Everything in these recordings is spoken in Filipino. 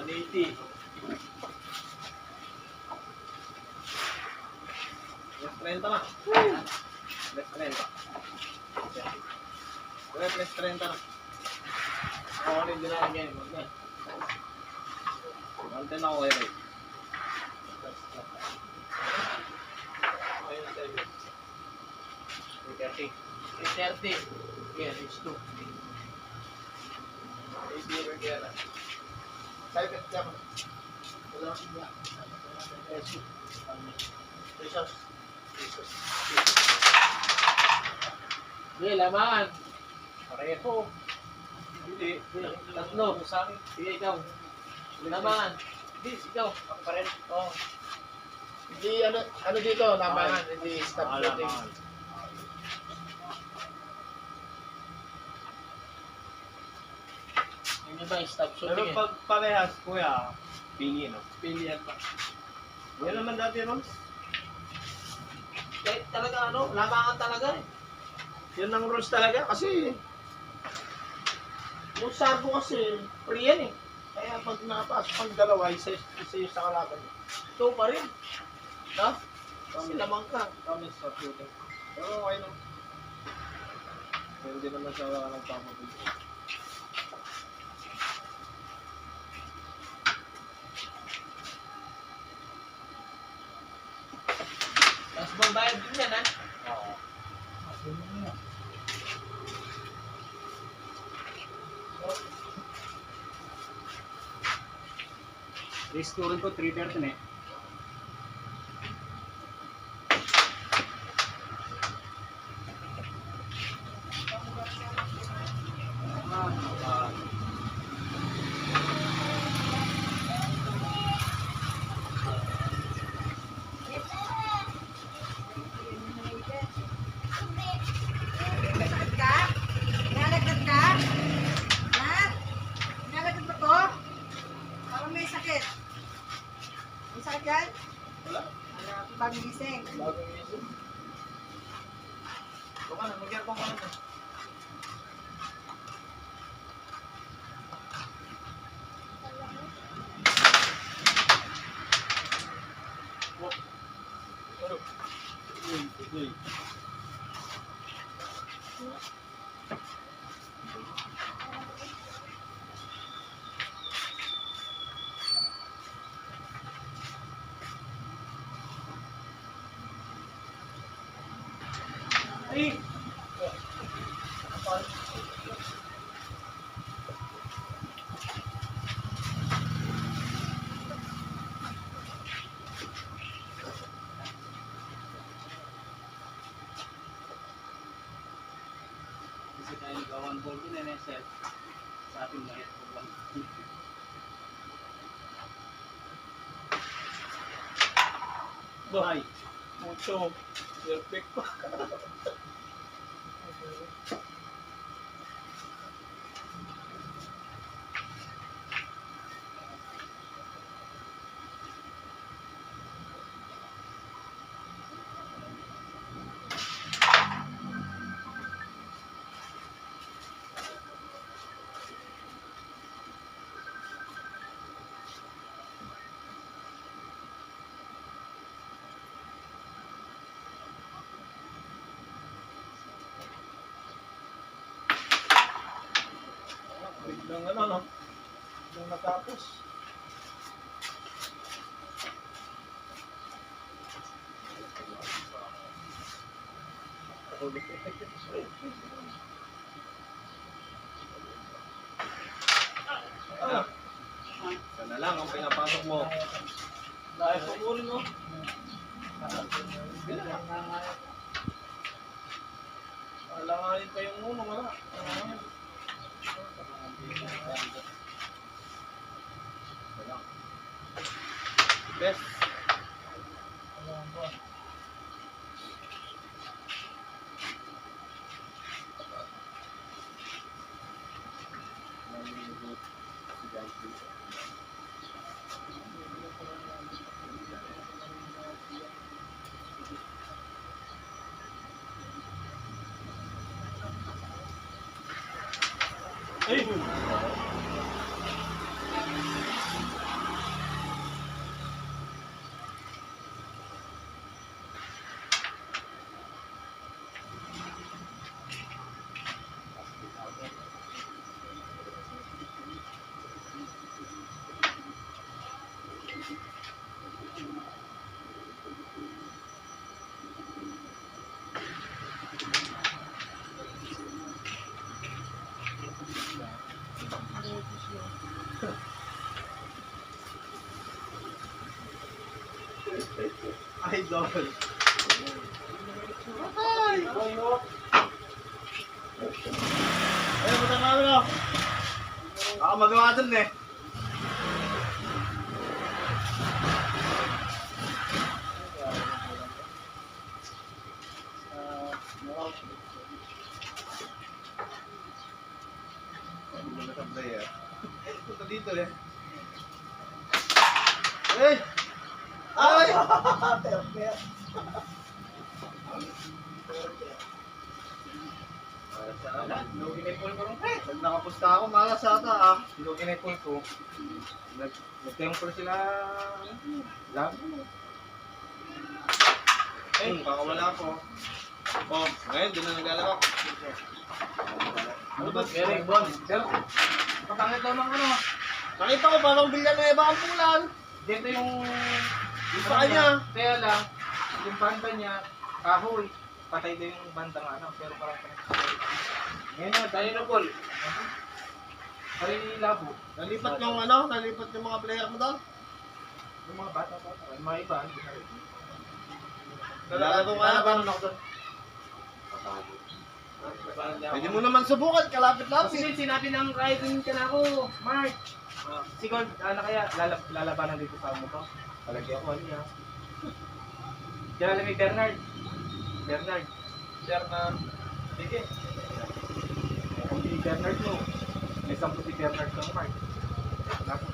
180. Plus 30 na. Plus 30. Plus 30 na. Ako ulit din na again. Mantin ako kayo rin. Ayun, 330. 330. Yeah, it's 2. 80 again. Sabi ka naman. Wala akong siya. Pesos. Hindi, laman. Pareho. Hindi. Tatlo. Sa akin. Sige, ikaw. Laman. Hindi, ikaw. Ako pa rin. Oo. Hindi, ano dito? Laman. Hindi, stop shooting. Hindi ba yung stop shooting? Pero pag parehas, kuya, pili, no? Pilihan pa. Yan naman dati, Roms. Eh, talaga lamangan talaga eh. Yan ang rules talaga kasi Yung sarbo kasi, free yan eh. kaya pag napasok ang dalawa, isa sa kalaban. Ikaw pa rin. No? Kasi lamang ka. Kami sa shooting. Pero okay lang. Hindi naman siya wala nagpapabili. Mas mambayad din yan ha? Oo. Restore ko 330 na eh. Wala. Bagong gising. Bagong isip. Baka na, mag-aircon ka na. Ay! Kasi tayo nagawan ball ko na NSL. Sa ating mayat ko ba? Bahay. Mucho. Perfect pa. Biglang no? Biglang natapos. Sana lang ang pinapasok mo. Dahil pumuli mo. Alanganin pa yung uno, wala. Best. Ay! Idol. Ay, buta ka na. Ako magawa dun eh. Punta dito eh. Hey! Ay! Lugi na yung pool ko rin. Pag nakapusta ako, malas ata ah. Lugi na yung pool ko. Nagtayong pool sila. Lagi mo. Kakawala ko. Oh, ngayon, doon na naglalaro. Ano ba? Eric Bon. Sir, kapangit daw ng ano. Nakita ko parang Villanueva ang pulan. Dito yung... Yung sa kanya. Kaya lang, yung banda niya, kahoy. Patay daw yung bandang ano. Pero parang... Ngayon na, tayo na pool. Parang labo. Nalipat yung nalipat yung mga player mo doon. Yung mga bata. Yung mga iba. Nalaro ka na ba? Ako doon. Pwede mo naman subukan, Kasi kalapit-lapit. din sinabi ng riding ka na ako, Mark. Si Gold, ano kaya, lalabanan dito sa mo to? Palagi ako, ano niya. Diyan alam ni Bernard. Bernard. Sige. Kung si Bernard mo, may sampo si Bernard ng Mark. Naku.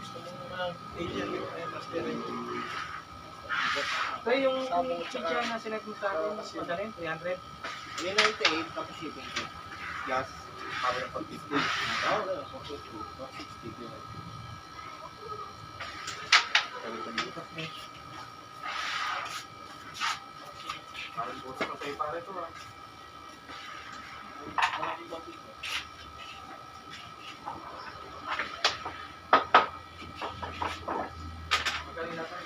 Gusto mo naman Asian Master So yung Sabong tsaka- picture na sinag mo sa akin, kasi- magkano yun? 300? 98 tapos shipping fee. Gas. Power ng 50. Oo, wala. 42. 60. Parang buto pa tayo pare to ah. Magaling natin.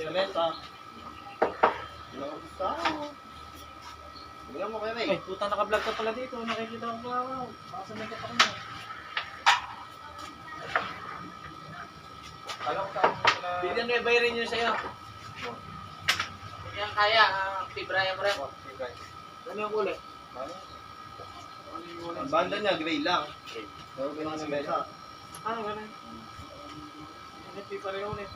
Mesa. Nakapusta ako. Bigyan mo kay Ray. Ay, puta naka-vlog ka pala dito. Nakikita ko pa. Baka sa makeup ako na. Kala ko saan mo sila... Bigyan mo bayarin nyo sa'yo. Kung yan kaya, pibraya mo rin. Ano yung kulay? Ang banda niya, gray lang. Pero gano'n sa mesa. Ah, ganun. Hindi pareho ulit.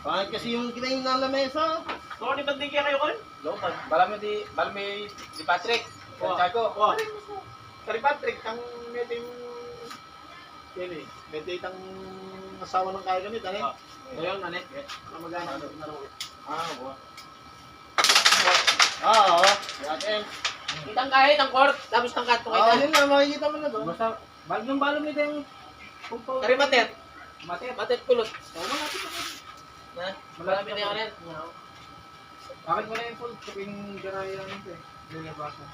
Pangit kasi yung gray na lamesa. So, di ba di kaya kayo kon? Lopan. Balami di Patrick. Oh. Santiago. Oh. Kari Patrick, ang meeting... Yan eh. Meeting ang asawa ng kaya ganit, ano? Ngayon, ano? Kamagana. Ah, buwa. Oo. Yan. Itang kahit, ang court, tapos tangkat mo Ah, kita. yun na, makikita mo na doon. Basta, balong nito yung... Pumpaw. Kari matet. Matet. Matet kulot. Oo, natin ito. Na, malapit na yung kanin. Bakit mo na yung full? Kaping garaya nito eh. Lulabasa.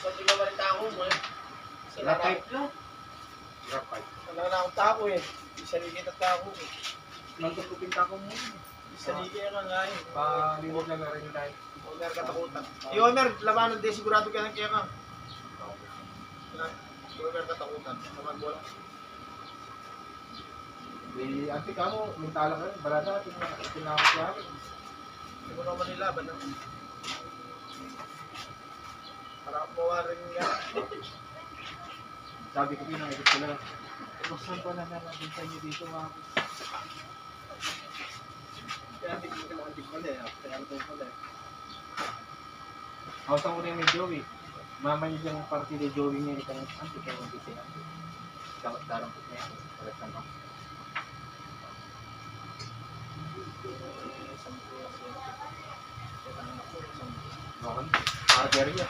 So, di ba balita ako mo eh? Sila na. Graphite lang. Graphite. Wala na akong tako eh. Isa ligit at tako eh. Nagtutupin ka ko muna. Isa ligit ka nga eh. Paliwag na nga rin tayo. Homer katakutan. Si Homer, labanan din sigurado ka ng kaya ka. Si Homer katakutan. Naman bola. Di, ante ka mo, mintala ka rin. Balada, tinawag siya. Hindi mo naman nilaban na. Para kumawa rin nga. Sabi ko pinangikot ko lang. Buksan ko na natin sa inyo dito mga Kaya hindi ko naman di pala eh. Kaya ito pala eh. Hausan ko rin may Joey. Mama niyo yung party ni Joey niya. Ito ang ante ka mo dito yan. Dapat darang ko niya. Palit lang ako. Okay. Charger niya.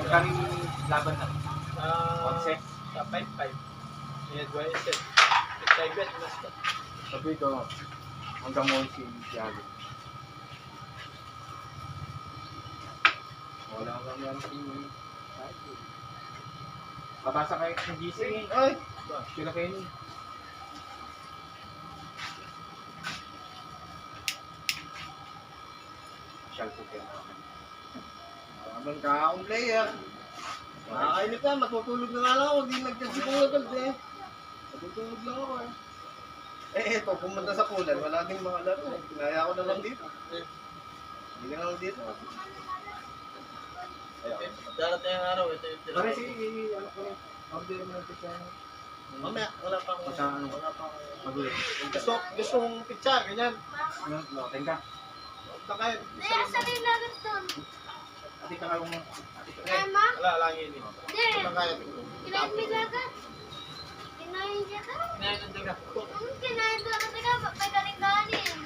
Magkaring laban na. Concept. Sa 5-5. Edwin set. Excited, master. Sabi ko, hanggang mo si Thiago. Wala kang yan si... Babasa kayo sa GC. Ay! Sila kayo ni. Shall ko kayo namin. Habang kaong player. Nakakainip ka, matutulog na nga lang ako. Hindi nagkasipong agad eh. Matutulog lang ako eh. Eto, pumunta sa pulan. Wala ding mga laro. Pinaya ko na lang dito. Hindi na lang dito. Ayun. Darating ang araw, ito yung Pare si, ano ko rin, order mo natin sa... Mamaya, wala pa akong... Sa ano? Wala pa akong... Magulit. Gusto mong pizza, ganyan. No, tengka. Basta kayo. Kaya sabihin na rin doon. Ati ka kayong... Mama? Wala lang yun eh. Hindi. Basta kayo. Kinain mo agad. Kinain siya ka. Kinain ng tengka. Kinain ko agad ka. May galing-galing.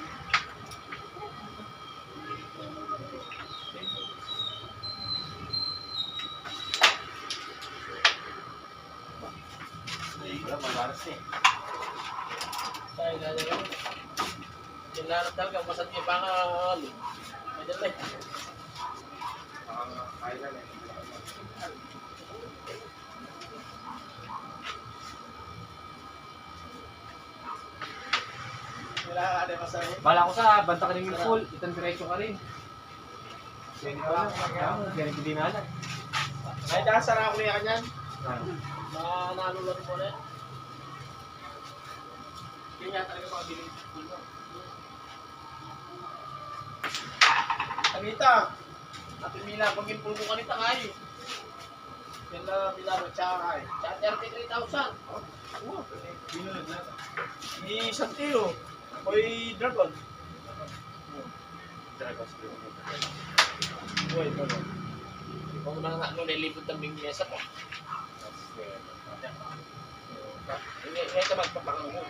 Wala, magaras eh. Tayo na yun. Yung larap talaga, masat yung pangal. May dala eh. Kaya na eh. Wala ka na masaya. Bala ko sa banta ka rin yung full, itang diretso ka rin. Sige pa lang, ganyan hindi na alam. Ay, dasara ako niya kanyan. Manalo lang mo na yan. Kaya talaga makabili. Anita, Ate Mila, pag impulbo ka nita kayo. yan na bilaro, tsaka eh. Sa 33,000. Binunod na. Ni Santilo. Ako'y Dragon. Dragos. Boy, Dragon. Kung na nga, nilipot ang bing mesa ko. Ngayon ka magpapakang mo.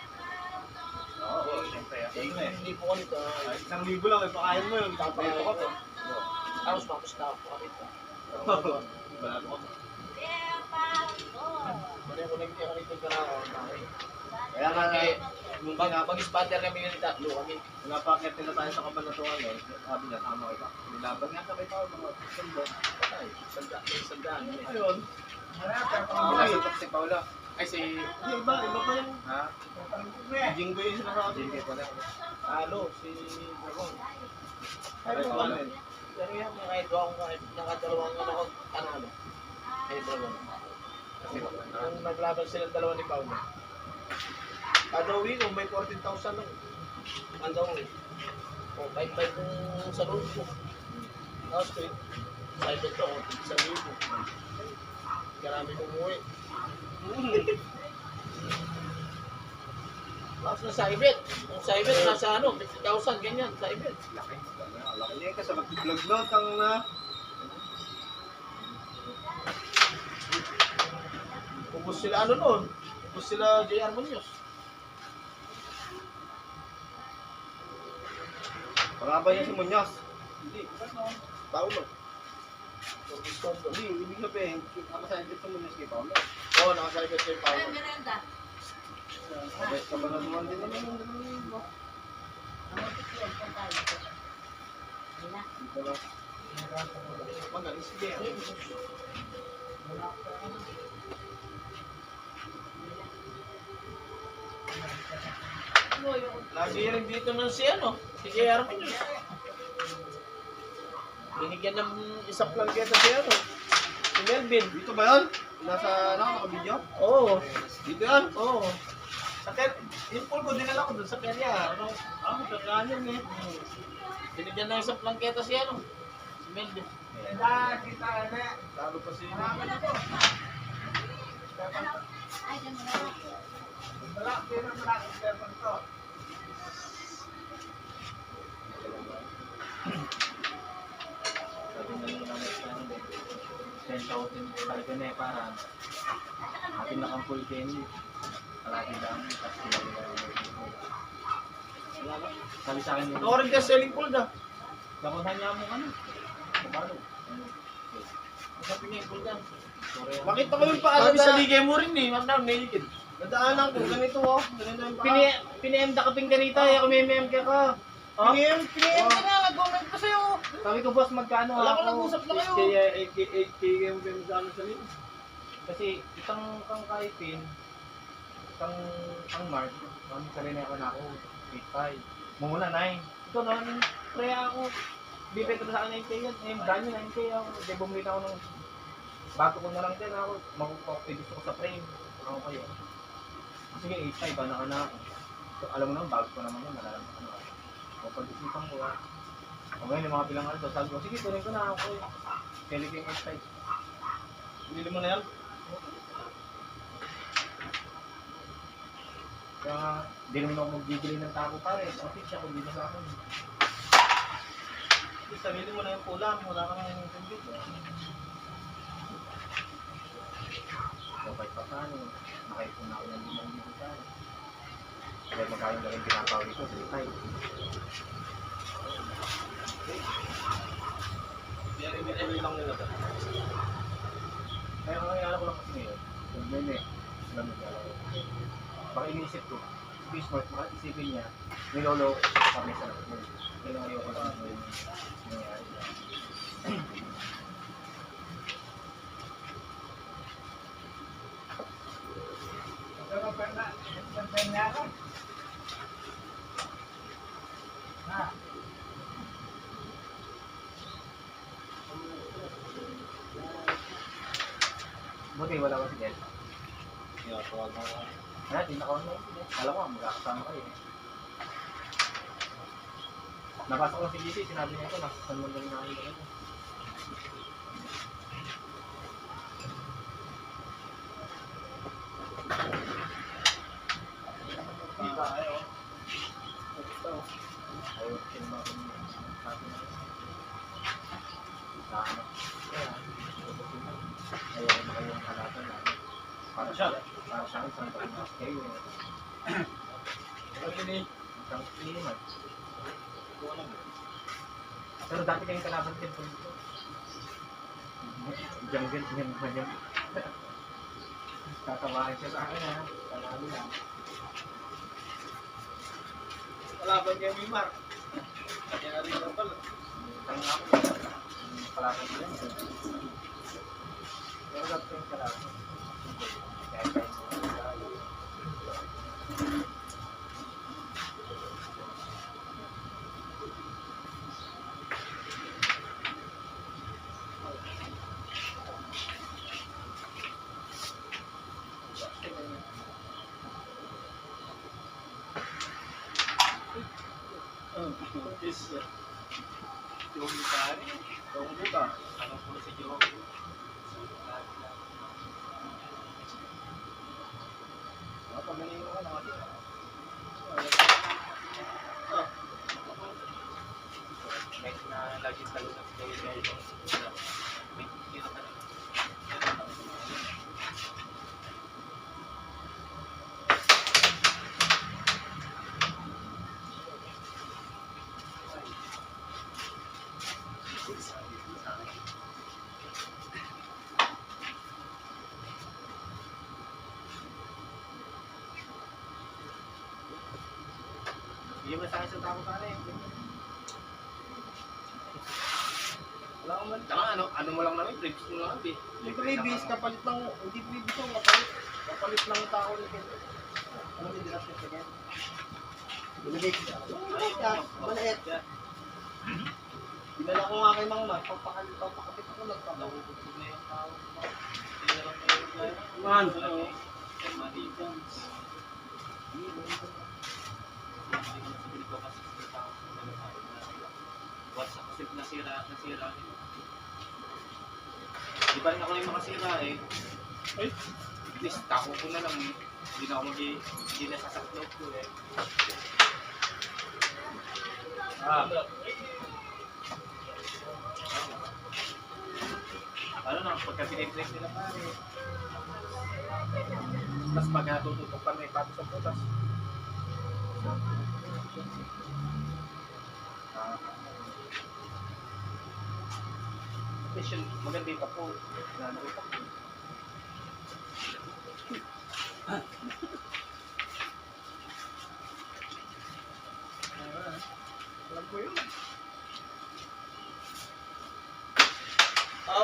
Oo, siyempre. Hindi po ka nito. Ay, 1,000 lang, ipakain mo yun. Tapakain ko to. Tapos mapusta ako ka nito. Balado ko. Mali ako nagtiyak nito ka na ako. Kaya nga, nung Mag-spatter kami ng tatlo kami. pinapakit nila tayo sa kabanatuan eh. Sabi niya, tama kita. Nilaban nga sabay tao mga sundot. Patay. Sandaan. Ayun. Pinasuntok si Paula. Ay si... Hindi, iba pa yung... Ha? Jinggo yung sinasabi. Hindi ko na. Talo, si Dragon. Ay, Ay, ano? ano? Pero yan, kahit akong nakadalawang ano. Ay, Dragon. Nung naglaban silang dalawa ni Paula. Kada uwi ko, may 14,000 lang. Kada uwi. O, 5-5 kung sa loob ko. Tapos ko, side ito ako, sa libo. Karami kong uwi. Tapos na sa ibit. Yung sa ibit, nasa ano, 50,000, ganyan, sa ibit. Laki. Laki niya kasi mag-vlog note ang na... Ubus sila ano nun? Ubus sila JR Munoz. Pangaba niya si Muñoz. Hindi. Paulo. Ubus tondo. Hindi, ibig sabihin, nakasayin sa Muñoz kay Paulo. Oo, nakasalibit kay Paolo. Abay, kabanatuan din naman yung dalawa yun, no? Dito lang. Magaling si Leo. Lagi rin dito ng si ano, si JR Munoz. Binigyan ng isang plangketa si ano, si Melvin. Dito ba yun? Nasa, nakakabidyo? Oo. Dito yan? Oo. Sa tent, yung pulbo, dinala ko dun sa kanya. Ano? Kailangan yun eh. Binigyan ng isang plangketa si ano, si Melvin. Lalo pa si... Ay, ganun na. Talaga na eh, para atin nakampul kayo. Palagi lang, kasi Wala ba? Sabi sa akin, Ito rin dyan selling pool na. dakunan niya mo ano. Paano? Sabi niya, ipul dyan. Makita ko yung paano Sabi sa na. ligay mo rin eh, ma'am na, naligid. Nadaanan ko, ganito oh. Ganito yung paa. Piniem da kaping ganito, ako may ka ka. Piniem ka na, nag-comment pa sa'yo. Sabi ko, boss, magkano Wala ko nag-usap na kayo. Kaya 8K mo kayo sa ano sa linis. Kasi itang kang kaipin, itang Mark, kami sa rin ako na ako, 8.5. Muna 9. Ito naman, pre ako, bibenta sa akin 9K yan. Eh, dami 9K ako. Hindi bumili ako ng bago ko na lang din ako. Makukopi gusto ko sa frame. Ako kayo. Sige, 8.5 ba na ako. So, alam mo naman, bago ko naman yan. Malalang ano ako. O, pag-isipan ko o ngayon, yung mga bilangan to, sabi ko, sige, tuloy ko na ako. Kailig yung 8.5. Binili mo na yan? Kaya, hindi naman ako magbibili ng taco pare. Kasi siya kung dito sa akin. Sarili mo na yung pulang, wala ka nang intindi. So, kahit pa paano, nakaipon ako ng 5,000 tayo. Kaya magkano na rin pinapawin ko, 3.5. Binili lang nila ba? Kaya ang nangyayari ko lang kasi ngayon, yung meme, alam mo ba, baka iniisip ko, si Smart, baka isipin niya, nilolo ko kami sa nakapon. Kaya ayoko lang yung nangyayari. Buti wala ka si Del. Tawag mo ako. Ano, tinakawan mo yun. Alam ko, magkakasama kayo. Napasok ko si GC, sinabi niya ito, nakasan mo lang namin ito. Ayaw. Ayaw ko sila mga sabi na. Sana. Kaya, ayaw ko makayong halatan na. Para siya, para sa akin, saan pa rin kayo eh. Isang inuman. Pero dati kayong kalaban din po dito. Jungle niya naman yan. Tatawain siya sa akin ha. Talalo lang. Kalaban kayo ni Mark. Kaya rin lang pala. Ang ako. Kalaban ko yan. Pero dati kayong kalaban. Kaya kayo. Yung gitari. Yung buka. Ano po si Joe? Pagaling mo ka na kasi. Kahit na lagi talo na sila yung may kira ka rin. Hindi mo sa akin sa tao ka rin. Wala akong man. Tama, ano mo lang namin, previous mo lang namin. Hindi previous, kapalit lang. Hindi previous yung kapalit. Kapalit lang yung tao ni Ken. Ano yung dinas niya sa Ken? Binigay siya. Maliit. Dinala ko nga kay Mang Mark. Papakapit ako nagpapakapit. Nakukutog na yung tao. Hindi na lang kayo gaya. Man. Manigans. Hindi ko sabihin ko kasi sa tao. WhatsApp kasi nasira. Di ba rin ako yung makasira eh. Ay. At least tako ko na lang eh. Hindi na ako hindi na sasaklog ko eh. Ano na, pagka piniplex nila pare. Tapos pag natututok pa may patos sa putas. Special, maganda yung tapo. Ano yung tapo? Alam ko yun.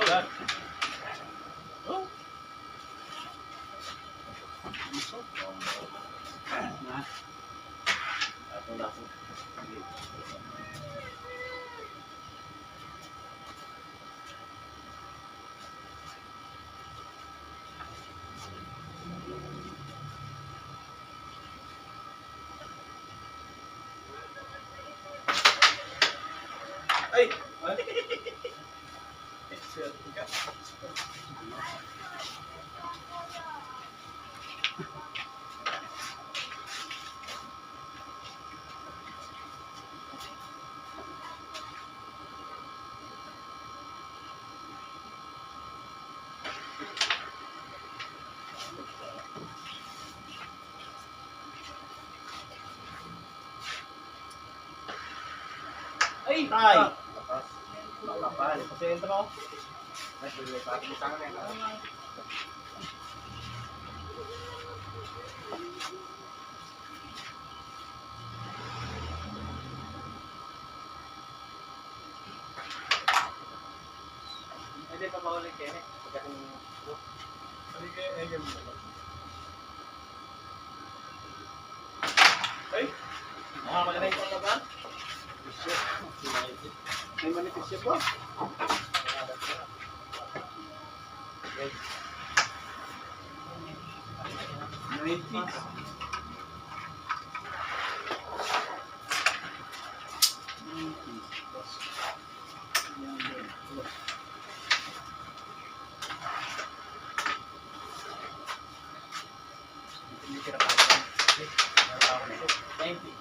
Wala. Oh. Ito na ako. Ay! Swerte ka. Ay! Tay! Lakas. Makapal. Pasensya mo. Ay, tuloy pa atin sa akin. Hindi pa maulit kayo eh. Pagdating Halika, egem mo. Ay! mga malamay ko na ba? May manipis siya po. Manipis. Hindi kira pa. Thank you.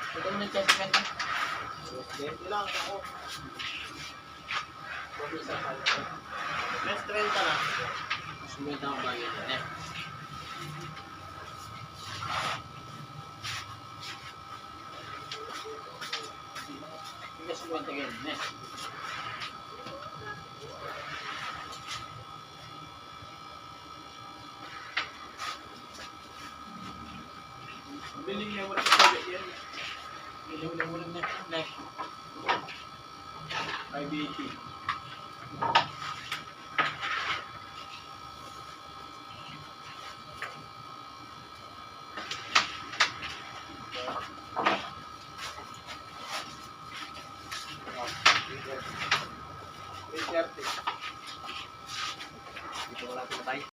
Ito mo nagkasikan na. Hindi lang ako. Next 30 na. Sumita ang bagay na eh. Hindi sumita kayo na eh. Biling niya wala sa yan. Ilang na. IBT. Dito wala tayo.